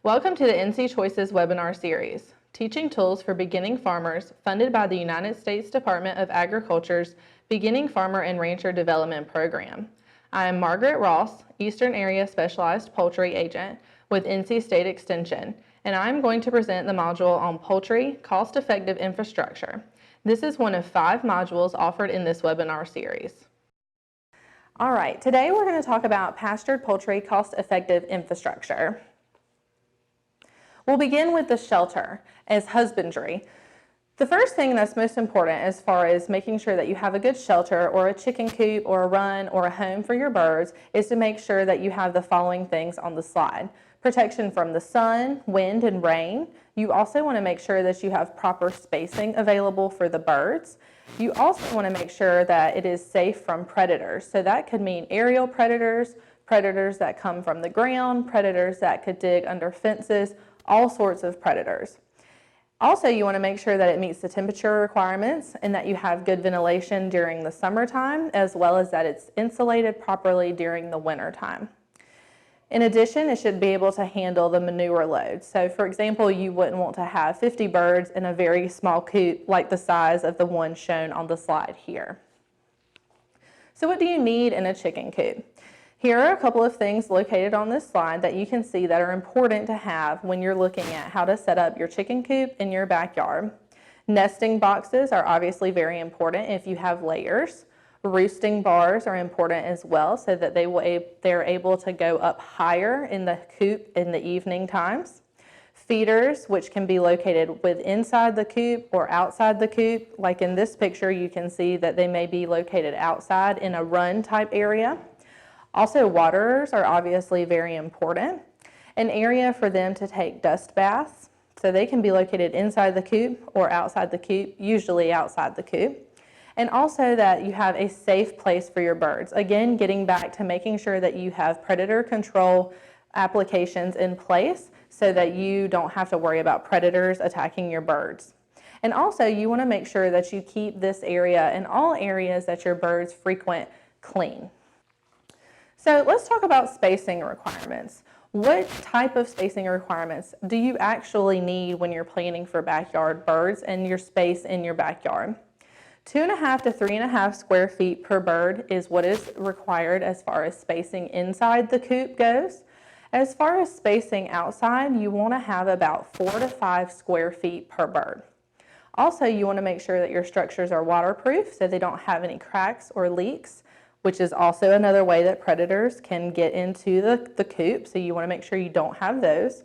Welcome to the NC Choices webinar series, Teaching Tools for Beginning Farmers, funded by the United States Department of Agriculture's Beginning Farmer and Rancher Development Program. I am Margaret Ross, Eastern Area Specialized Poultry Agent with NC State Extension, and I'm going to present the module on poultry cost-effective infrastructure. This is one of 5 modules offered in this webinar series. All right, today we're going to talk about pastured poultry cost-effective infrastructure. We'll begin with the shelter as husbandry. The first thing that's most important as far as making sure that you have a good shelter or a chicken coop or a run or a home for your birds is to make sure that you have the following things on the slide. Protection from the sun, wind, and rain. You also want to make sure that you have proper spacing available for the birds. You also want to make sure that it is safe from predators. So that could mean aerial predators, predators that come from the ground, predators that could dig under fences, all sorts of predators. Also, you want to make sure that it meets the temperature requirements and that you have good ventilation during the summertime, as well as that it's insulated properly during the winter time. In addition, it should be able to handle the manure load. So for example, you wouldn't want to have 50 birds in a very small coop like the size of the one shown on the slide here. So what do you need in a chicken coop? Here are a couple of things located on this slide that you can see that are important to have when you're looking at how to set up your chicken coop in your backyard. Nesting boxes are obviously very important if you have layers. Roosting bars are important as well so that they're able to go up higher in the coop in the evening times. Feeders, which can be located inside the coop or outside the coop. Like in this picture, you can see that they may be located outside in a run type area. Also, waterers are obviously very important. An area for them to take dust baths, so they can be located inside the coop or outside the coop, usually outside the coop. And also that you have a safe place for your birds. Again, getting back to making sure that you have predator control applications in place so that you don't have to worry about predators attacking your birds. And also, you want to make sure that you keep this area and all areas that your birds frequent clean. So let's talk about spacing requirements. What type of spacing requirements do you actually need when you're planning for backyard birds and your space in your backyard? 2.5 to 3.5 square feet per bird is what is required as far as spacing inside the coop goes. As far as spacing outside, you want to have about 4 to 5 square feet per bird. Also, you want to make sure that your structures are waterproof so they don't have any cracks or leaks, which is also another way that predators can get into the coop, so you want to make sure you don't have those.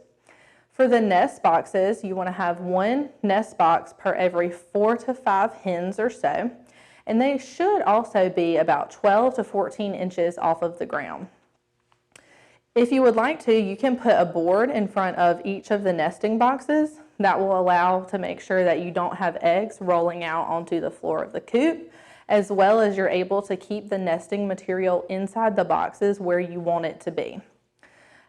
For the nest boxes, you want to have 1 nest box per every 4 to 5 hens or so, and they should also be about 12 to 14 inches off of the ground. If you would like to, you can put a board in front of each of the nesting boxes. That will allow to make sure that you don't have eggs rolling out onto the floor of the coop, as well as you're able to keep the nesting material inside the boxes where you want it to be.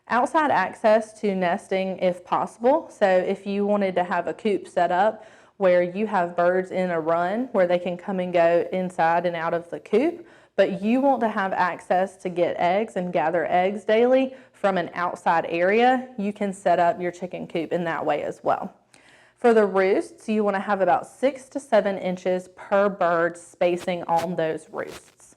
Outside access to nesting if possible. So if you wanted to have a coop set up where you have birds in a run where they can come and go inside and out of the coop, but you want to have access to get eggs and gather eggs daily from an outside area, you can set up your chicken coop in that way as well. For the roosts, you want to have about 6 to 7 inches per bird spacing on those roosts.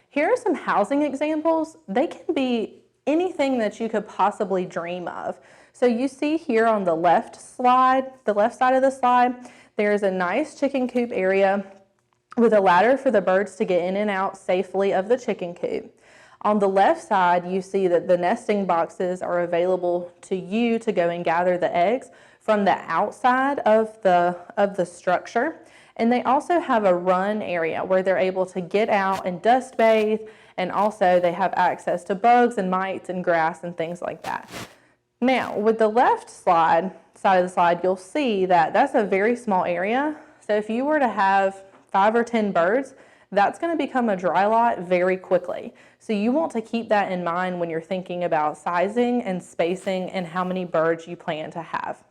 Here are some housing examples. They can be anything that you could possibly dream of. So you see here on the left side of the slide, there's a nice chicken coop area with a ladder for the birds to get in and out safely of the chicken coop. On the left side, you see that the nesting boxes are available to you to go and gather the eggs from the outside of the structure. And they also have a run area where they're able to get out and dust bathe, and also they have access to bugs and mites and grass and things like that. Now, with the left side of the slide, you'll see that that's a very small area. So if you were to have 5 or 10 birds, that's going to become a dry lot very quickly. So you want to keep that in mind when you're thinking about sizing and spacing and how many birds you plan to have.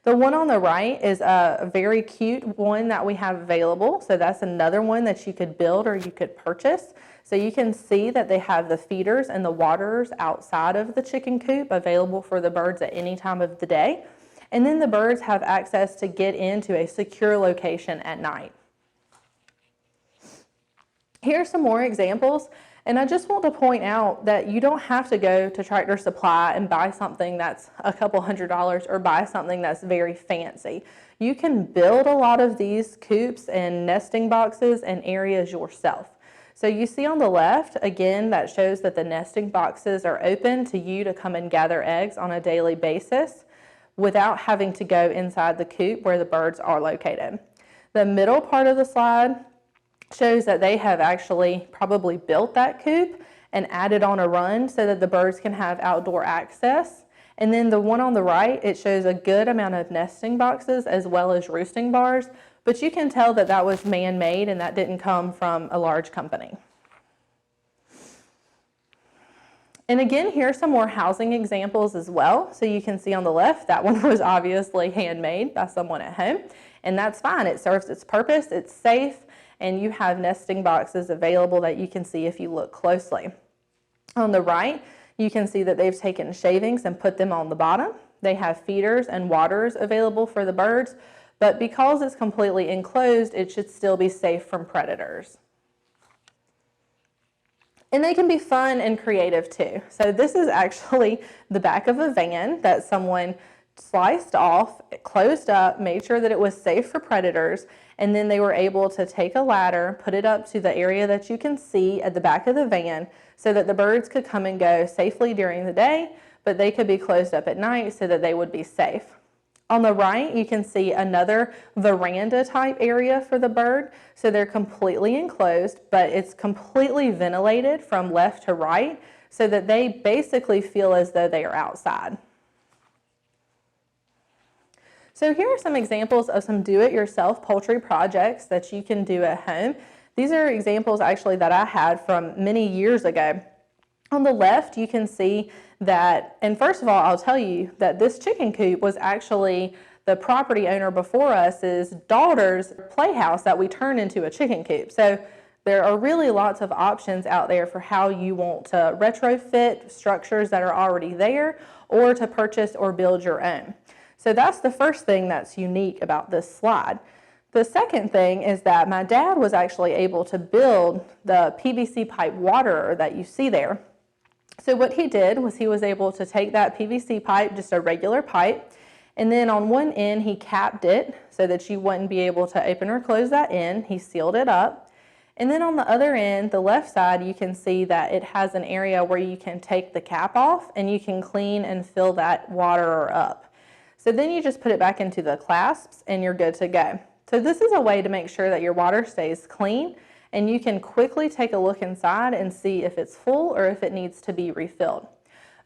The one on the right is a very cute one that we have available. So that's another one that you could build or you could purchase. So you can see that they have the feeders and the waterers outside of the chicken coop available for the birds at any time of the day. And then the birds have access to get into a secure location at night. Here are some more examples. And I just want to point out that you don't have to go to Tractor Supply and buy something that's a couple $100s or buy something that's very fancy. You can build a lot of these coops and nesting boxes and areas yourself. So you see on the left, again, that shows that the nesting boxes are open to you to come and gather eggs on a daily basis without having to go inside the coop where the birds are located. The middle part of the slide shows that they have actually probably built that coop and added on a run so that the birds can have outdoor access. And then the one on the right, it shows a good amount of nesting boxes as well as roosting bars, but you can tell that that was man-made and that didn't come from a large company. And again, here are some more housing examples as well. So you can see on the left, that one was obviously handmade by someone at home, and that's fine. It serves its purpose, it's safe, and you have nesting boxes available that you can see if you look closely. On the right, you can see that they've taken shavings and put them on the bottom. They have feeders and waterers available for the birds, but because it's completely enclosed, it should still be safe from predators. And they can be fun and creative too. So this is actually the back of a van that someone sliced off, closed up, made sure that it was safe for predators, and then they were able to take a ladder, put it up to the area that you can see at the back of the van so that the birds could come and go safely during the day, but they could be closed up at night so that they would be safe. On the right, you can see another veranda type area for the bird. So they're completely enclosed, but it's completely ventilated from left to right so that they basically feel as though they are outside. So here are some examples of some do-it-yourself poultry projects that you can do at home. These are examples actually that I had from many years ago. On the left, you can see that, and first of all, I'll tell you that this chicken coop was actually the property owner before us's daughter's playhouse that we turned into a chicken coop. So there are really lots of options out there for how you want to retrofit structures that are already there or to purchase or build your own. So that's the first thing that's unique about this slide. The second thing is that my dad was actually able to build the PVC pipe waterer that you see there. So what he did was he was able to take that PVC pipe, just a regular pipe, and then on one end he capped it so that you wouldn't be able to open or close that end. He sealed it up. And then on the other end, the left side, you can see that it has an area where you can take the cap off and you can clean and fill that waterer up. So then you just put it back into the clasps and you're good to go. So this is a way to make sure that your water stays clean and you can quickly take a look inside and see if it's full or if it needs to be refilled.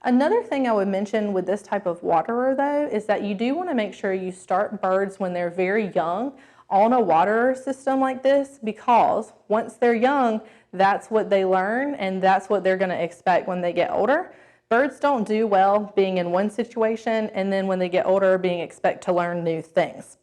Another thing I would mention with this type of waterer though is that you do want to make sure you start birds when they're very young on a waterer system like this, because once they're young, that's what they learn and that's what they're going to expect when they get older. Birds don't do well being in one situation and then when they get older being expected to learn new things.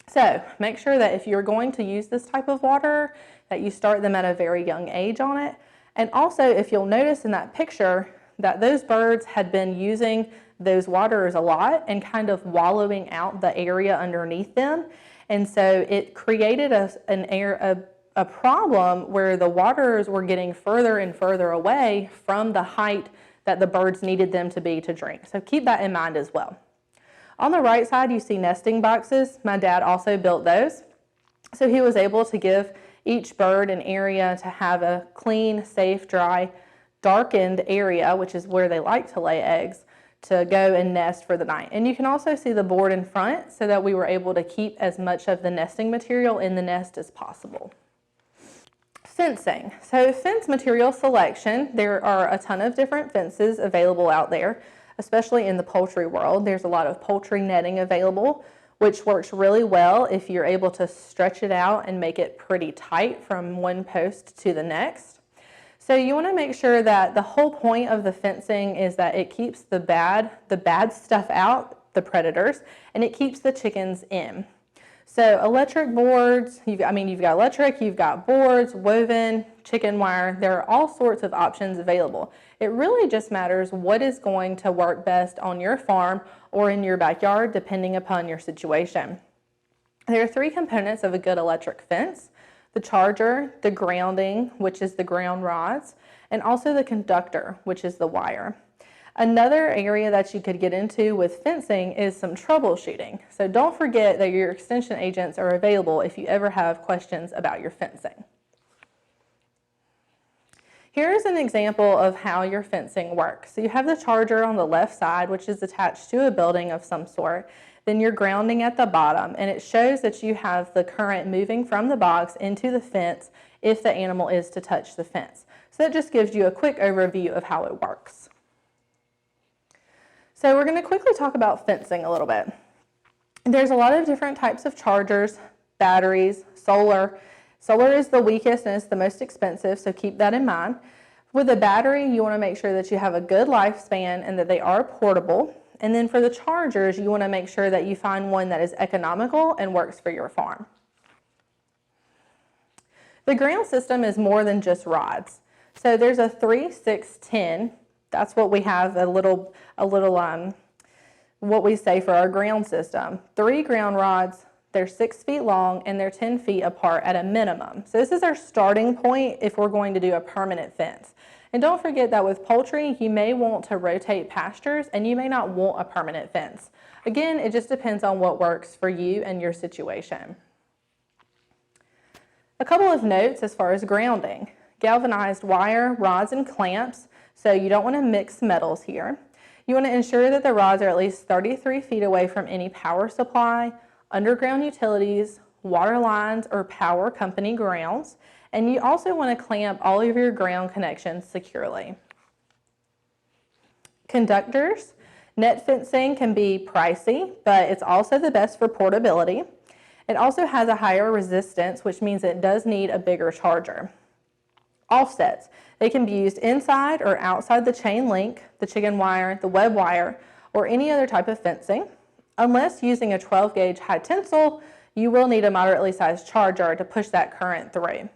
So make sure that if you're going to use this type of waterer, that you start them at a very young age on it. And also, if you'll notice in that picture that those birds had been using those waterers a lot and kind of wallowing out the area underneath them. And so it created a problem where the waterers were getting further and further away from the height that the birds needed them to be to drink. So keep that in mind as well. On the right side, you see nesting boxes. My dad also built those. So he was able to give each bird an area to have a clean, safe, dry, darkened area, which is where they like to lay eggs, to go and nest for the night. And you can also see the board in front so that we were able to keep as much of the nesting material in the nest as possible. Fencing. So fence material selection, there are a ton of different fences available out there, especially in the poultry world. There's a lot of poultry netting available, which works really well if you're able to stretch it out and make it pretty tight from one post to the next. So you want to make sure that the whole point of the fencing is that it keeps the bad stuff out the predators, and it keeps the chickens in. So electric boards, you've got electric, you've got boards, woven, chicken wire. There are all sorts of options available. It really just matters what is going to work best on your farm or in your backyard, depending upon your situation. There are three components of a good electric fence: the charger, the grounding, which is the ground rods, and also the conductor, which is the wire. Another area that you could get into with fencing is some troubleshooting. So don't forget that your extension agents are available if you ever have questions about your fencing. Here's an example of how your fencing works. So you have the charger on the left side, which is attached to a building of some sort. Then you're grounding at the bottom, and it shows that you have the current moving from the box into the fence if the animal is to touch the fence. So that just gives you a quick overview of how it works. So we're going to quickly talk about fencing a little bit. There's a lot of different types of chargers, batteries, solar. Solar is the weakest and it's the most expensive, so keep that in mind. With a battery, you want to make sure that you have a good lifespan and that they are portable. And then for the chargers, you want to make sure that you find one that is economical and works for your farm. The ground system is more than just rods. So there's a 3, 6, 10. That's what we have, what we say for our ground system. 3 ground rods, they're 6 feet long and they're 10 feet apart at a minimum. So this is our starting point if we're going to do a permanent fence. And don't forget that with poultry, you may want to rotate pastures and you may not want a permanent fence. Again, it just depends on what works for you and your situation. A couple of notes as far as grounding. Galvanized wire, rods, and clamps. So you don't want to mix metals here. You want to ensure that the rods are at least 33 feet away from any power supply, underground utilities, water lines, or power company grounds. And you also want to clamp all of your ground connections securely. Conductors. Net fencing can be pricey, but it's also the best for portability. It also has a higher resistance, which means it does need a bigger charger. Offsets. They can be used inside or outside the chain link, the chicken wire, the web wire, or any other type of fencing. Unless using a 12-gauge high tensile, you will need a moderately sized charger to push that current through.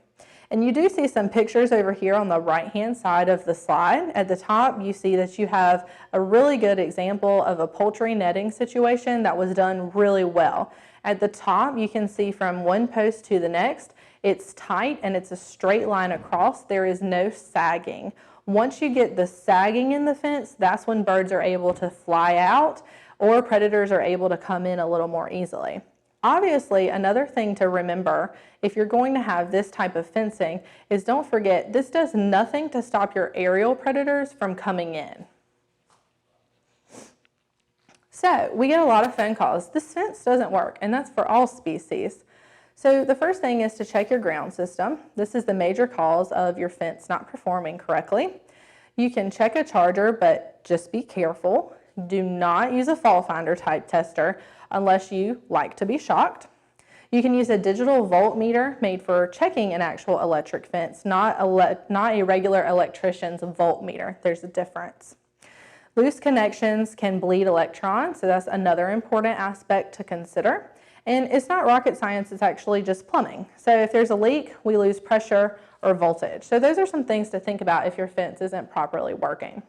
And you do see some pictures over here on the right-hand side of the slide. At the top, you see that you have a really good example of a poultry netting situation that was done really well. At the top, you can see from one post to the next, it's tight and it's a straight line across. There is no sagging. Once you get the sagging in the fence, that's when birds are able to fly out or predators are able to come in a little more easily. Obviously, another thing to remember if you're going to have this type of fencing is don't forget this does nothing to stop your aerial predators from coming in. So we get a lot of phone calls. This fence doesn't work, and that's for all species. So the first thing is to check your ground system. This is the major cause of your fence not performing correctly. You can check a charger, but just be careful. Do not use a fault finder type tester unless you like to be shocked. You can use a digital voltmeter made for checking an actual electric fence, not a regular electrician's voltmeter. There's a difference. Loose connections can bleed electrons, so that's another important aspect to consider. And it's not rocket science, it's actually just plumbing. So if there's a leak, we lose pressure or voltage. So those are some things to think about if your fence isn't properly working.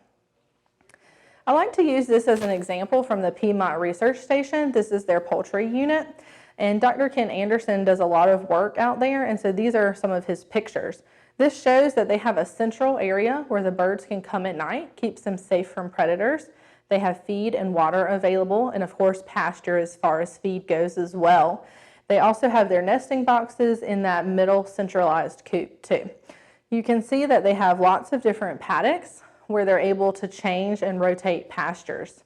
I like to use this as an example from the Piedmont Research Station. This is their poultry unit. And Dr. Ken Anderson does a lot of work out there, and so these are some of his pictures. This shows that they have a central area where the birds can come at night, keeps them safe from predators. They have feed and water available, and of course pasture as far as feed goes as well. They also have their nesting boxes in that middle centralized coop too. You can see that they have lots of different paddocks where they're able to change and rotate pastures.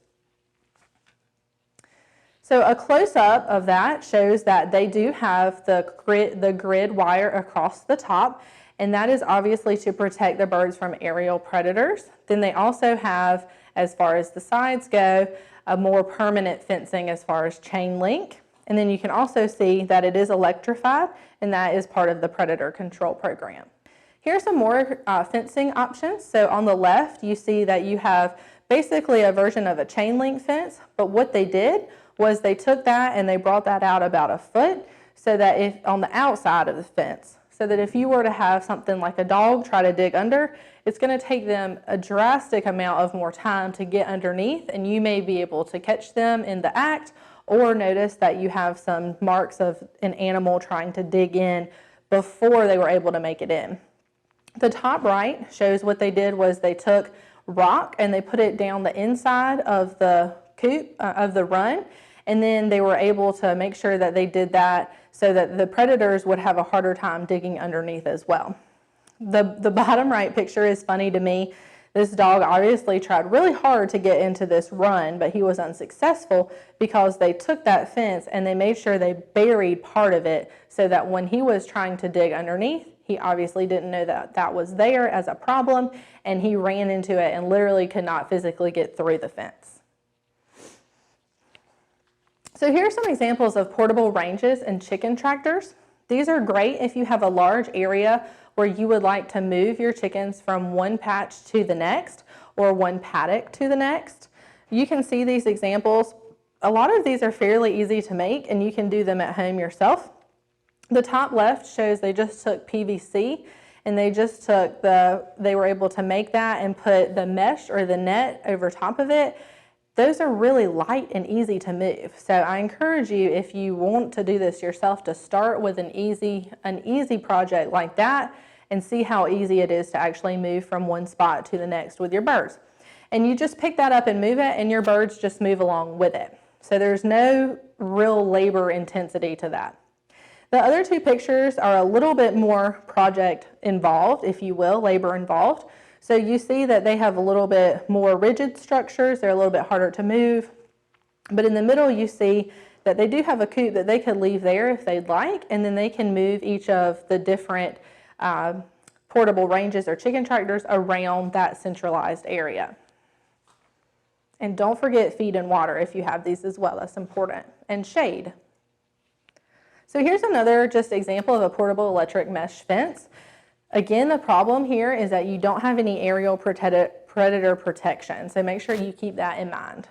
So a close-up of that shows that they do have the grid wire across the top, and that is obviously to protect the birds from aerial predators. Then they also have, as far as the sides go, a more permanent fencing as far as chain link. And then you can also see that it is electrified, and that is part of the predator control program. Here are some more fencing options. So on the left, you see that you have basically a version of a chain link fence, but what they did was they took that and they brought that out about a foot so that if on the outside of the fence, so that if you were to have something like a dog try to dig under, it's going to take them a drastic amount of more time to get underneath, and you may be able to catch them in the act or notice that you have some marks of an animal trying to dig in before they were able to make it in. The top right shows what they did was they took rock and they put it down the inside of the coop, of the run, and then they were able to make sure that they did that so that the predators would have a harder time digging underneath as well. The bottom right picture is funny to me. This dog obviously tried really hard to get into this run, but he was unsuccessful because they took that fence and they made sure they buried part of it so that when he was trying to dig underneath, he obviously didn't know that that was there as a problem, and he ran into it and literally could not physically get through the fence. So here are some examples of portable ranges and chicken tractors. These are great if you have a large area where you would like to move your chickens from one patch to the next or one paddock to the next. You can see these examples. A lot of these are fairly easy to make, and you can do them at home yourself. The top left shows they just took PVC and they were able to make that and put the mesh or the net over top of it. Those are really light and easy to move. So I encourage you, if you want to do this yourself, to start with an easy project like that and see how easy it is to actually move from one spot to the next with your birds. And you just pick that up and move it, and your birds just move along with it. So there's no real labor intensity to that. The other two pictures are a little bit more project involved, if you will, labor involved. So you see that they have a little bit more rigid structures. They're a little bit harder to move. But in the middle, you see that they do have a coop that they could leave there if they'd like, and then they can move each of the different portable ranges or chicken tractors around that centralized area. And don't forget feed and water if you have these as well. That's important. And shade. So here's another just example of a portable electric mesh fence. Again, the problem here is that you don't have any aerial predator protection, so make sure you keep that in mind.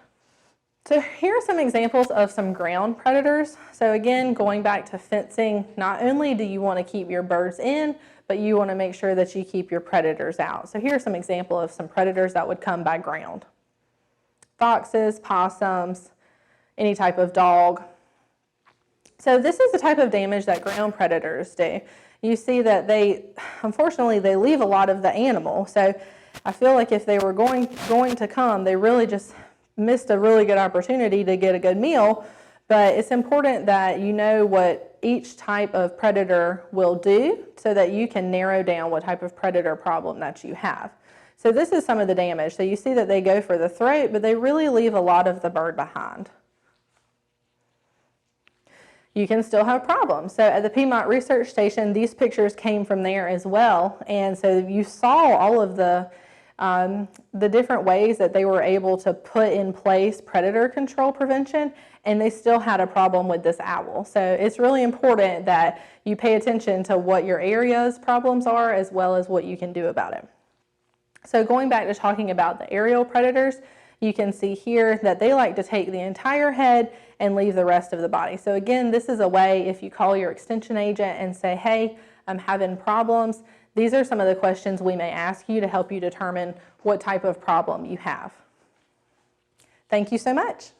So here are some examples of some ground predators. So again, going back to fencing, not only do you want to keep your birds in, but you want to make sure that you keep your predators out. So here are some examples of some predators that would come by ground. Foxes, possums, any type of dog. So this is the type of damage that ground predators do. You see that unfortunately, they leave a lot of the animal. So I feel like if they were going to come, they really just missed a really good opportunity to get a good meal. But it's important that you know what each type of predator will do so that you can narrow down what type of predator problem that you have. So this is some of the damage. So you see that they go for the throat, but they really leave a lot of the bird behind. You can still have problems. So at the Piedmont Research Station, these pictures came from there as well. And so you saw all of the different ways that they were able to put in place predator control prevention, and they still had a problem with this owl. So it's really important that you pay attention to what your area's problems are as well as what you can do about it. So going back to talking about the aerial predators, you can see here that they like to take the entire head and leave the rest of the body. So again, this is a way if you call your extension agent and say, hey, I'm having problems, these are some of the questions we may ask you to help you determine what type of problem you have. Thank you so much.